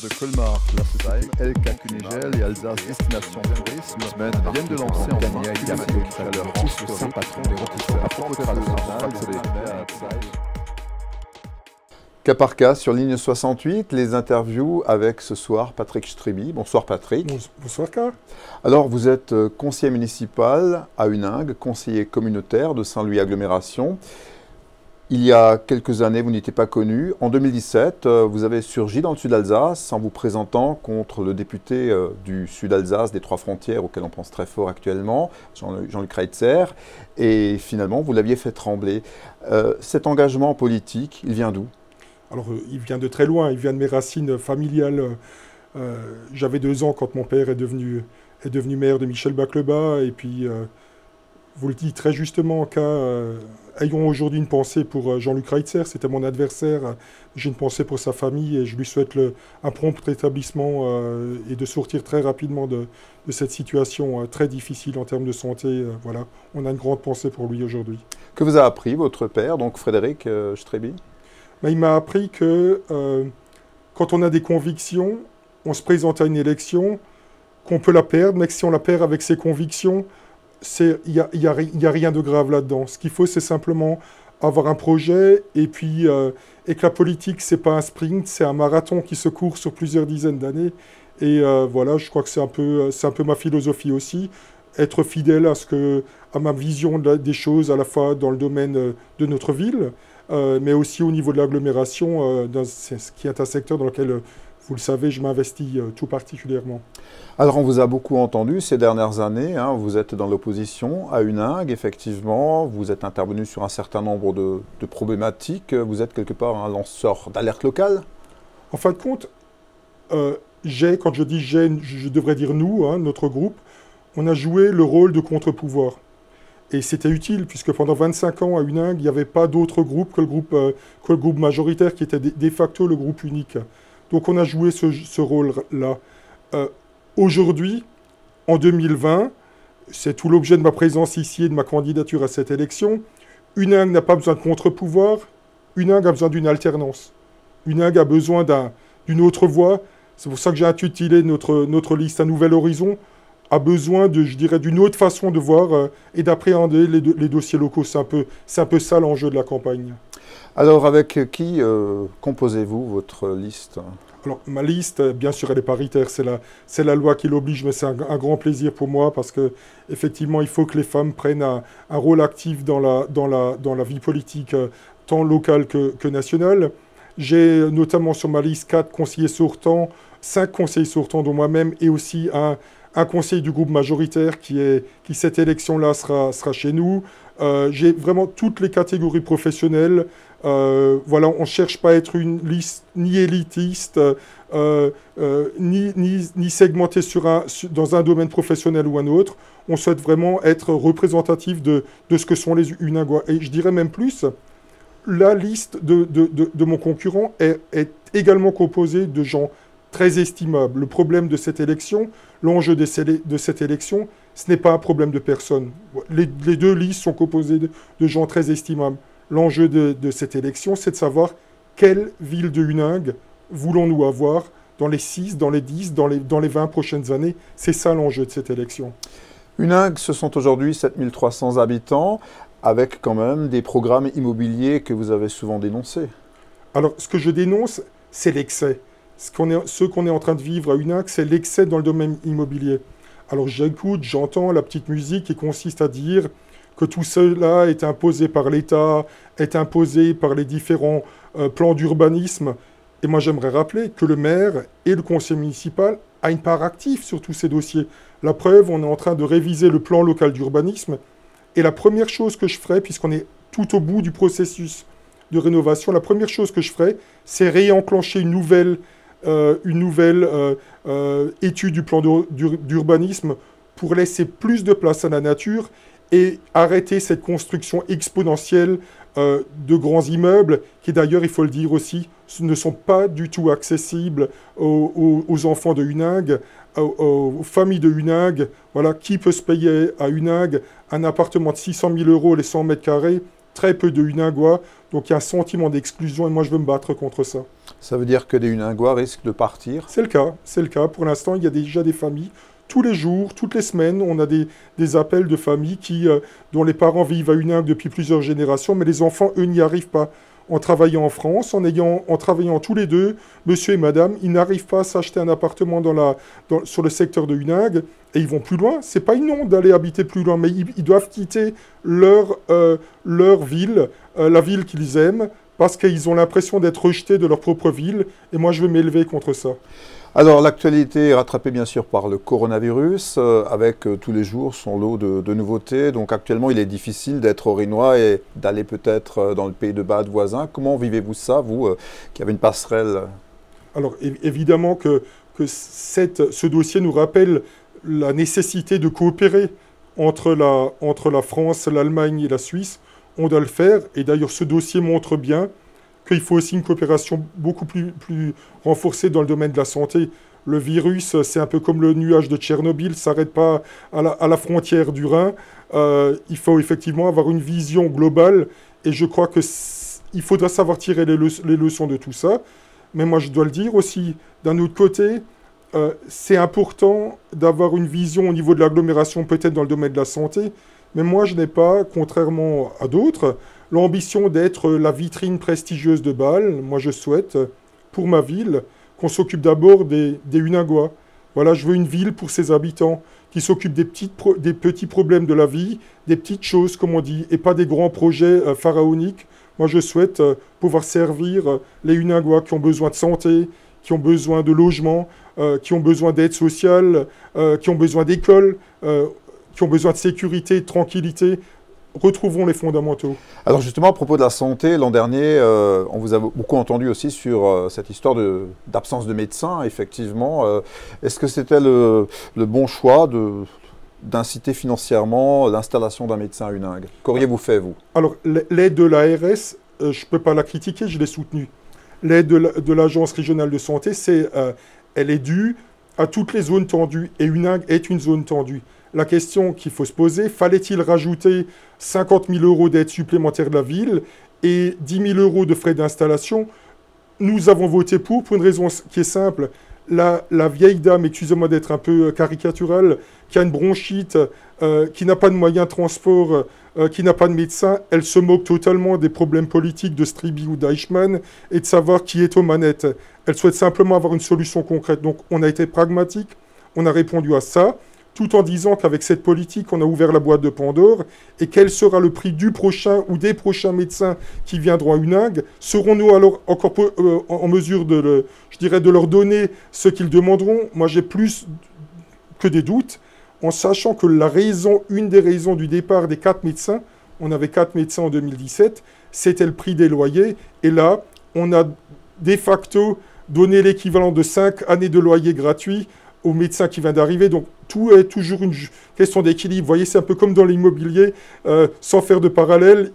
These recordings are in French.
De Colmar, la société LK Kunigel et Alsace Destination Tourisme viennent de lancer en fin de chaleur historique patron des rôtisseurs à propos de Cas par cas sur ligne 68, les interviews avec ce soir Patrick Streby. Bonsoir Patrick. Bonsoir Carl. Alors vous êtes conseiller municipal à Huningue, conseiller communautaire de Saint-Louis Agglomération. Il y a quelques années, vous n'étiez pas connu. En 2017, vous avez surgi dans le sud d'Alsace en vous présentant contre le député du sud d'Alsace, des Trois Frontières, auquel on pense très fort actuellement, Jean-Luc Reitzer. Et finalement, vous l'aviez fait trembler. Cet engagement politique, il vient d'où ? Alors, il vient de très loin. Il vient de mes racines familiales. J'avais 2 ans quand mon père est devenu maire de Michel-Bacleba. Et puis, vous le dites très justement, ayons aujourd'hui une pensée pour Jean-Luc Reitzer, c'était mon adversaire. J'ai une pensée pour sa famille et je lui souhaite un prompt rétablissement et de sortir très rapidement de cette situation très difficile en termes de santé. Voilà, on a une grande pensée pour lui aujourd'hui. Que vous a appris votre père, donc Frédéric Streby ? Il m'a appris que quand on a des convictions, on se présente à une élection, qu'on peut la perdre, mais que si on la perd avec ses convictions, il y a rien de grave là-dedans. Ce qu'il faut, c'est simplement avoir un projet et que la politique, c'est pas un sprint, c'est un marathon qui se court sur plusieurs dizaines d'années. Et voilà, je crois que c'est un peu ma philosophie aussi, être fidèle à ma vision des choses, à la fois dans le domaine de notre ville, mais aussi au niveau de l'agglomération, qui est un secteur dans lequel, vous le savez, je m'investis tout particulièrement. Alors, on vous a beaucoup entendu ces dernières années. Vous êtes dans l'opposition à Huningue, effectivement. Vous êtes intervenu sur un certain nombre de problématiques. Vous êtes quelque part un lanceur d'alerte locale. En fin de compte, quand je dis j'ai, je devrais dire nous, notre groupe, on a joué le rôle de contre-pouvoir. Et c'était utile, puisque pendant 25 ans à Huningue, il n'y avait pas d'autre groupe que le groupe majoritaire, qui était de facto le groupe unique. Donc on a joué ce rôle-là. Aujourd'hui, en 2020, c'est tout l'objet de ma présence ici et de ma candidature à cette élection, Huningue n'a pas besoin de contre-pouvoir, Huningue a besoin d'une alternance. Huningue a besoin d'une autre voie. C'est pour ça que j'ai intitulé notre liste Un Nouvel Horizon, a besoin d'une autre façon de voir et d'appréhender les dossiers locaux. C'est un peu ça l'enjeu de la campagne. Alors, avec qui composez-vous votre liste ? Alors, ma liste, bien sûr, elle est paritaire. C'est la loi qui l'oblige, mais c'est un grand plaisir pour moi parce que, effectivement, il faut que les femmes prennent un rôle actif dans la vie politique, tant locale que nationale. J'ai notamment sur ma liste 4 conseillers sortants, 5 conseillers sortants, dont moi-même, et aussi un conseiller du groupe majoritaire qui cette élection-là sera chez nous. J'ai vraiment toutes les catégories professionnelles. Voilà, on ne cherche pas à être une liste ni élitiste, ni segmentée dans un domaine professionnel ou un autre. On souhaite vraiment être représentatif de ce que sont les Huningois. Et je dirais même plus, la liste de mon concurrent est également composée de gens très estimables. Le problème de cette élection, l'enjeu de cette élection, ce n'est pas un problème de personne. Les 2 listes sont composées de gens très estimables. L'enjeu de cette élection, c'est de savoir quelle ville de Huningue voulons-nous avoir dans les 6, dans les 10, dans les 20 prochaines années. C'est ça l'enjeu de cette élection. Huningue, ce sont aujourd'hui 7300 habitants, avec quand même des programmes immobiliers que vous avez souvent dénoncés. Alors, ce que je dénonce, c'est l'excès. Ce qu'on est en train de vivre à Huningue, c'est l'excès dans le domaine immobilier. Alors j'entends la petite musique qui consiste à dire que tout cela est imposé par l'État, est imposé par les différents plans d'urbanisme. Et moi j'aimerais rappeler que le maire et le conseil municipal a une part active sur tous ces dossiers. La preuve, on est en train de réviser le plan local d'urbanisme. Et la première chose que je ferai, puisqu'on est tout au bout du processus de rénovation, la première chose que je ferai, c'est réenclencher une nouvelle étude du plan d'urbanisme pour laisser plus de place à la nature et arrêter cette construction exponentielle de grands immeubles qui d'ailleurs, il faut le dire aussi, ne sont pas du tout accessibles aux enfants de Huningue, aux familles de Huningue. Voilà, qui peut se payer à Huningue un appartement de 600 000 € les 100 mètres carrés? Très peu de Huningois. Donc il y a un sentiment d'exclusion et moi je veux me battre contre ça. Ça veut dire que des Huningois risquent de partir? C'est le cas, c'est le cas. Pour l'instant, il y a déjà des familles. Tous les jours, toutes les semaines, on a des appels de familles dont les parents vivent à Huningue depuis plusieurs générations, mais les enfants, eux, n'y arrivent pas. En travaillant en France, en travaillant tous les deux, monsieur et madame, ils n'arrivent pas à s'acheter un appartement sur le secteur de Huningue, et ils vont plus loin. C'est pas une honte d'aller habiter plus loin, mais ils doivent quitter leur ville, la ville qu'ils aiment, parce qu'ils ont l'impression d'être rejetés de leur propre ville, et moi je veux m'élever contre ça. Alors l'actualité est rattrapée bien sûr par le coronavirus, avec tous les jours son lot de nouveautés. Donc actuellement il est difficile d'être orinois et d'aller peut-être dans le pays de Bade voisin. Comment vivez-vous ça, vous qui avez une passerelle? Alors évidemment que ce dossier nous rappelle la nécessité de coopérer entre la France, l'Allemagne et la Suisse. On doit le faire, et d'ailleurs ce dossier montre bien qu'il faut aussi une coopération beaucoup plus renforcée dans le domaine de la santé. Le virus, c'est un peu comme le nuage de Tchernobyl, ça s'arrête pas à la frontière du Rhin. Il faut effectivement avoir une vision globale, et je crois qu'il faudra savoir tirer les leçons de tout ça. Mais moi, je dois le dire aussi, d'un autre côté, c'est important d'avoir une vision au niveau de l'agglomération, peut-être dans le domaine de la santé, mais moi, je n'ai pas, contrairement à d'autres, l'ambition d'être la vitrine prestigieuse de Bâle. Moi, je souhaite, pour ma ville, qu'on s'occupe d'abord des Huningois. Voilà, je veux une ville pour ses habitants, qui s'occupe des petits problèmes de la vie, des petites choses, comme on dit, et pas des grands projets pharaoniques. Moi, je souhaite pouvoir servir les Huningois qui ont besoin de santé, qui ont besoin de logement, qui ont besoin d'aide sociale, qui ont besoin d'école, qui ont besoin de sécurité, de tranquillité. Retrouvons les fondamentaux. Alors justement, à propos de la santé, l'an dernier, on vous a beaucoup entendu aussi sur cette histoire d'absence de médecins, effectivement. Est-ce que c'était le bon choix d'inciter financièrement l'installation d'un médecin à Huningue? Qu'auriez-vous fait, vous? Alors, l'aide de l'ARS, je ne peux pas la critiquer, je l'ai soutenue. L'aide de l'Agence régionale de santé, elle est due à toutes les zones tendues, et Huningue est une zone tendue. La question qu'il faut se poser, fallait-il rajouter 50 000 € d'aide supplémentaire de la ville et 10 000 € de frais d'installation? Nous avons voté pour une raison qui est simple. La vieille dame, excusez-moi d'être un peu caricatural, qui a une bronchite, qui n'a pas de moyens de transport, qui n'a pas de médecin, elle se moque totalement des problèmes politiques de Striby ou d'Eichmann et de savoir qui est aux manettes. Elle souhaite simplement avoir une solution concrète. Donc on a été pragmatique, on a répondu à ça, tout en disant qu'avec cette politique, on a ouvert la boîte de Pandore, et quel sera le prix du prochain ou des prochains médecins qui viendront à Huningue? Serons-nous alors encore en mesure de leur donner ce qu'ils demanderont? Moi, j'ai plus que des doutes, en sachant que une des raisons du départ des 4 médecins, on avait 4 médecins en 2017, c'était le prix des loyers, et là, on a de facto donné l'équivalent de 5 années de loyer gratuit au médecin qui vient d'arriver. Donc tout est toujours une question d'équilibre. Vous voyez, c'est un peu comme dans l'immobilier, sans faire de parallèle,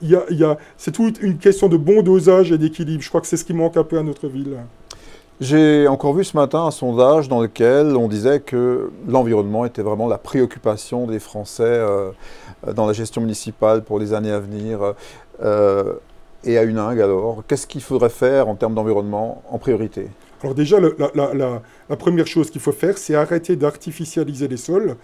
c'est toute une question de bon dosage et d'équilibre. Je crois que c'est ce qui manque un peu à notre ville. J'ai encore vu ce matin un sondage dans lequel on disait que l'environnement était vraiment la préoccupation des Français dans la gestion municipale pour les années à venir. Et à Huningue, alors, qu'est-ce qu'il faudrait faire en termes d'environnement en priorité? Alors déjà, la première chose qu'il faut faire, c'est arrêter d'artificialiser les sols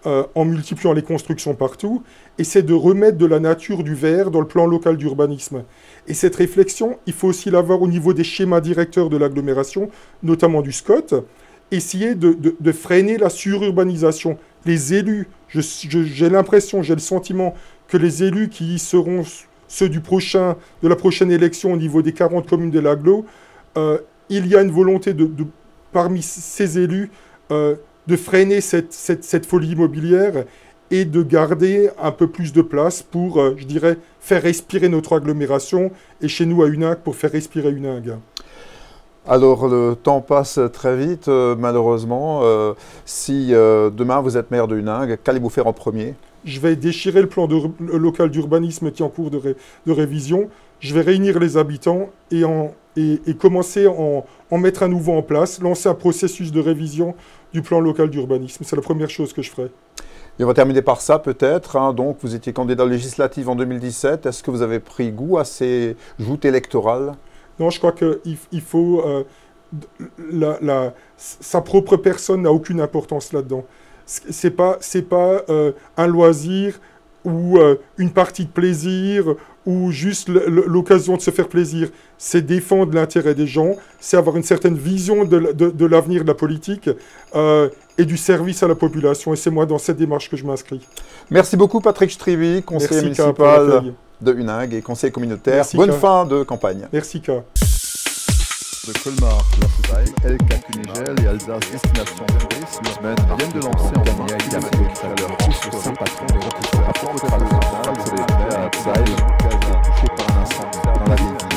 en multipliant les constructions partout, et c'est de remettre de la nature, du vert dans le plan local d'urbanisme. Et cette réflexion, il faut aussi l'avoir au niveau des schémas directeurs de l'agglomération, notamment du SCOT, essayer de freiner la sururbanisation. Les élus, j'ai l'impression, j'ai le sentiment que les élus qui seront ceux de la prochaine élection au niveau des 40 communes de l'agglo, il y a une volonté parmi ces élus de freiner cette folie immobilière et de garder un peu plus de place pour, je dirais, faire respirer notre agglomération, et chez nous à Huningue, pour faire respirer Huningue. Alors, le temps passe très vite, malheureusement. Si demain vous êtes maire de Huningue, qu'allez-vous faire en premier? Je vais déchirer le plan local d'urbanisme qui est en cours de révision. Je vais réunir les habitants et commencer à en mettre un nouveau en place, lancer un processus de révision du plan local d'urbanisme. C'est la première chose que je ferai. Et on va terminer par ça peut-être, hein. Donc, vous étiez candidat législatif en 2017. Est-ce que vous avez pris goût à ces joutes électorales? Non, je crois qu'il faut... sa propre personne n'a aucune importance là-dedans. C'est pas un loisir ou une partie de plaisir ou juste l'occasion de se faire plaisir. C'est défendre l'intérêt des gens, c'est avoir une certaine vision de l'avenir de la politique et du service à la population. Et c'est moi dans cette démarche que je m'inscris. Merci beaucoup Patrick Strivy, conseiller municipal de Huningue et conseiller communautaire. Merci, bonne fin de campagne. Merci K. De Colmar, la société LK Kunigel et Alsace Destination Tourisme viennent de lancer en dernier avec leur piste Saint-Patron des rôtisseries à Port-au-Prince, touché par un incendie dans la ville.